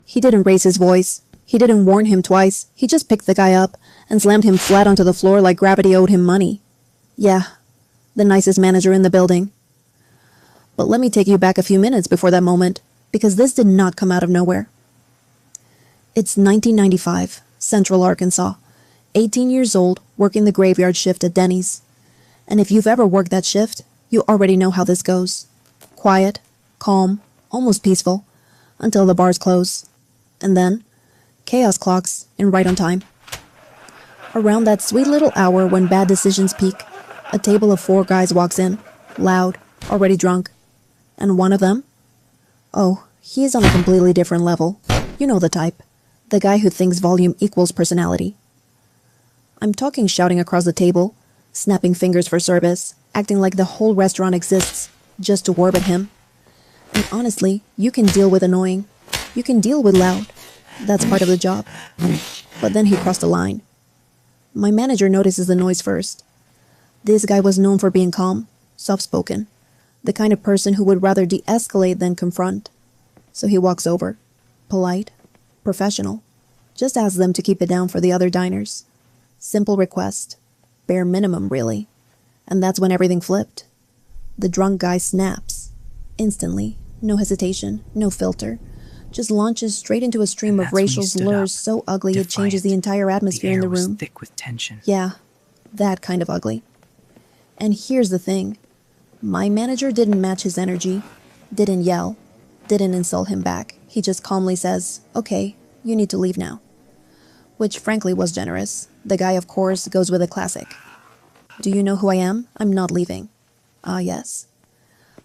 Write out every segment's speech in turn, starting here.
He didn't raise his voice. He didn't warn him twice. He just picked the guy up and slammed him flat onto the floor like gravity owed him money. Yeah, the nicest manager in the building. But let me take you back a few minutes before that moment, because this did not come out of nowhere. It's 1995, Central Arkansas. 18 years old, working the graveyard shift at Denny's. And if you've ever worked that shift, you already know how this goes. Quiet, calm, almost peaceful, until the bars close. And then, chaos clocks in right on time. Around that sweet little hour when bad decisions peak, a table of 4 guys walks in, loud, already drunk. And one of them? Oh, he is on a completely different level. You know the type. The guy who thinks volume equals personality. I'm talking shouting across the table, snapping fingers for service, acting like the whole restaurant exists just to orbit him. And honestly, you can deal with annoying. You can deal with loud. That's part of the job. But then he crossed a line. My manager notices the noise first. This guy was known for being calm, soft-spoken, the kind of person who would rather de-escalate than confront. So he walks over, polite, professional, just asks them to keep it down for the other diners. Simple request, bare minimum really. And that's when everything flipped. The drunk guy snaps. Instantly, no hesitation, no filter. Just launches straight into a stream of racial slurs so ugly it changes the entire atmosphere in the room. Thick with tension. Yeah, that kind of ugly. And here's the thing. My manager didn't match his energy, didn't yell, didn't insult him back. He just calmly says, "Okay, you need to leave now." Which frankly was generous. The guy, of course, goes with a classic. "Do you know who I am? I'm not leaving." Ah, yes.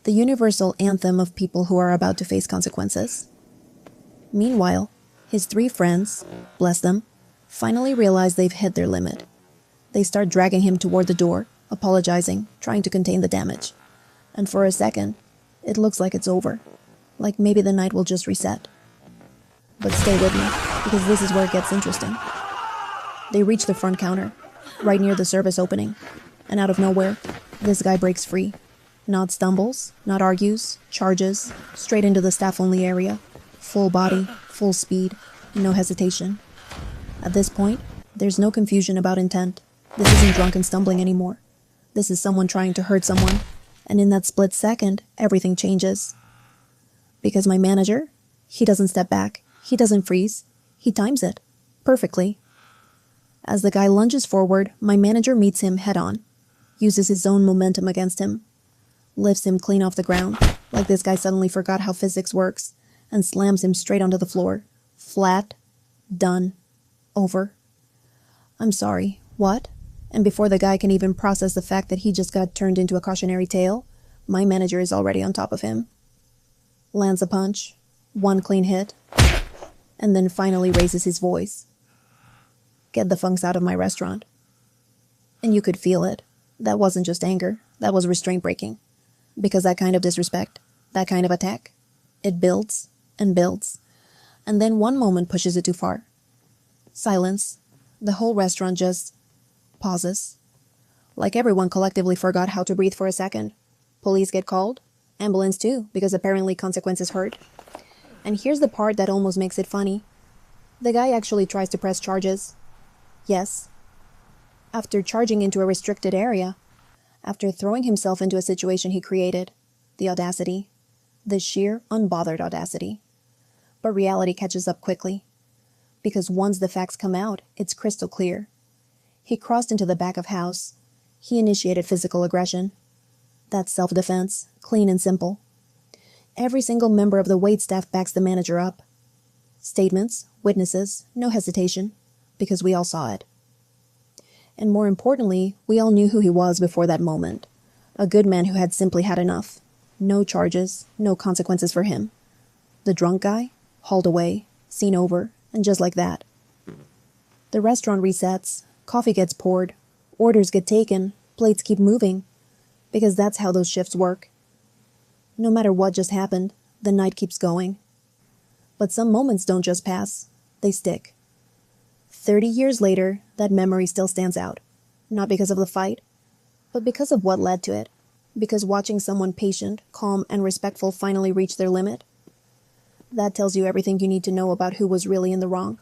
The universal anthem of people who are about to face consequences. Meanwhile, his 3 friends, bless them, finally realize they've hit their limit. They start dragging him toward the door, apologizing, trying to contain the damage. And for a second, it looks like it's over. Like maybe the night will just reset. But stay with me, because this is where it gets interesting. They reach the front counter, right near the service opening. And out of nowhere, this guy breaks free. Not stumbles, not argues, charges, straight into the staff-only area. Full body, full speed, no hesitation. At this point, there's no confusion about intent. This isn't drunken stumbling anymore. This is someone trying to hurt someone. And in that split second, everything changes. Because my manager, he doesn't step back. He doesn't freeze. He times it. Perfectly. As the guy lunges forward, my manager meets him head-on. Uses his own momentum against him. Lifts him clean off the ground, like this guy suddenly forgot how physics works, and slams him straight onto the floor. Flat. Done. Over. I'm sorry. What? And before the guy can even process the fact that he just got turned into a cautionary tale, my manager is already on top of him. Lands a punch. 1 clean hit. And then finally raises his voice. "Get the funks out of my restaurant." And you could feel it. That wasn't just anger. That was restraint breaking. Because that kind of disrespect, that kind of attack, it builds and builds. And then one moment pushes it too far. Silence. The whole restaurant just pauses. Like everyone collectively forgot how to breathe for a second. Police get called. Ambulance too, because apparently consequences hurt. And here's the part that almost makes it funny. The guy actually tries to press charges. Yes. After charging into a restricted area. After throwing himself into a situation he created. The audacity. The sheer, unbothered audacity. But reality catches up quickly. Because once the facts come out, it's crystal clear. He crossed into the back of house. He initiated physical aggression. That's self-defense, clean and simple. Every single member of the waitstaff backs the manager up. Statements, witnesses, no hesitation, because we all saw it. And more importantly, we all knew who he was before that moment. A good man who had simply had enough. No charges, no consequences for him. The drunk guy, hauled away, seen over, and just like that. The restaurant resets, coffee gets poured, orders get taken, plates keep moving. Because that's how those shifts work. No matter what just happened, the night keeps going. But some moments don't just pass, they stick. 30 years later, that memory still stands out. Not because of the fight, but because of what led to it. Because watching someone patient, calm, and respectful finally reach their limit. That tells you everything you need to know about who was really in the wrong.